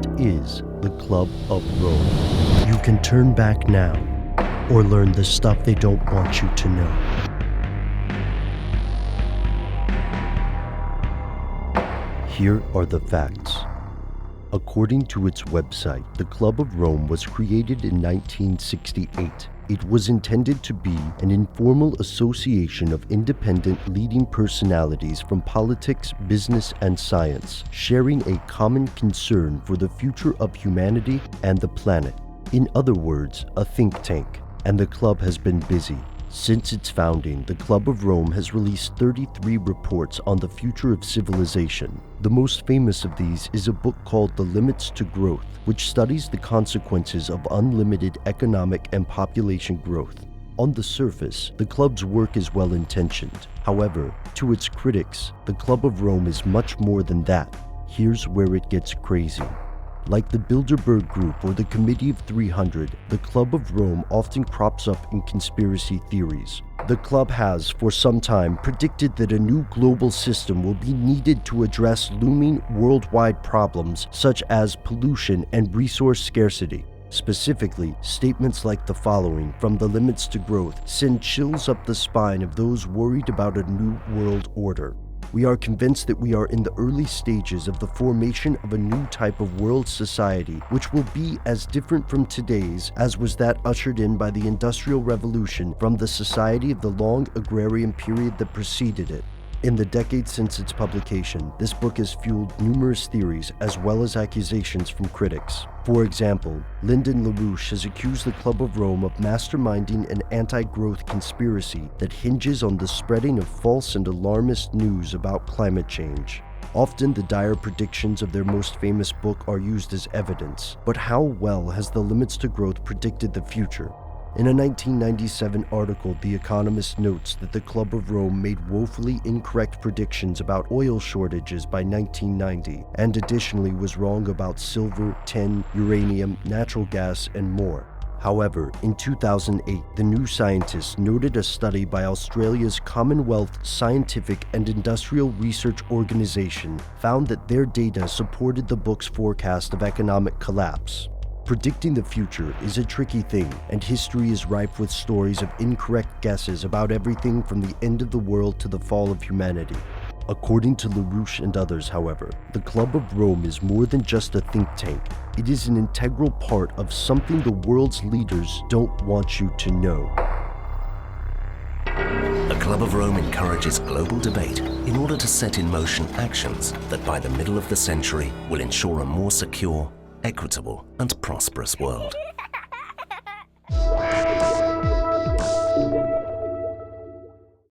What is the Club of Rome? You can turn back now, or learn the stuff they don't want you to know. Here are the facts. According to its website, the Club of Rome was created in 1968. It was intended to be an informal association of independent leading personalities from politics, business, and science, sharing a common concern for the future of humanity and the planet. In other words, a think tank. And the club has been busy. Since its founding, the Club of Rome has released 33 reports on the future of civilization. The most famous of these is a book called The Limits to Growth, which studies the consequences of unlimited economic and population growth. On the surface, the club's work is well-intentioned. However, to its critics, the Club of Rome is much more than that. Here's where it gets crazy. Like the Bilderberg Group or the Committee of 300, the Club of Rome often crops up in conspiracy theories. The club has, for some time, predicted that a new global system will be needed to address looming worldwide problems such as pollution and resource scarcity. Specifically, statements like the following from The Limits to Growth send chills up the spine of those worried about a new world order. We are convinced that we are in the early stages of the formation of a new type of world society, which will be as different from today's as was that ushered in by the Industrial Revolution from the society of the long agrarian period that preceded it. In the decades since its publication, this book has fueled numerous theories as well as accusations from critics. For example, Lyndon LaRouche has accused the Club of Rome of masterminding an anti-growth conspiracy that hinges on the spreading of false and alarmist news about climate change. Often, the dire predictions of their most famous book are used as evidence, but how well has The Limits to Growth predicted the future? In a 1997 article, The Economist notes that the Club of Rome made woefully incorrect predictions about oil shortages by 1990, and additionally was wrong about silver, tin, uranium, natural gas, and more. However, in 2008, the New Scientist noted a study by Australia's Commonwealth Scientific and Industrial Research Organisation found that their data supported the book's forecast of economic collapse. Predicting the future is a tricky thing, and history is rife with stories of incorrect guesses about everything from the end of the world to the fall of humanity. According to LaRouche and others, however, the Club of Rome is more than just a think tank. It is an integral part of something the world's leaders don't want you to know. The Club of Rome encourages global debate in order to set in motion actions that by the middle of the century will ensure a more secure, equitable and prosperous world.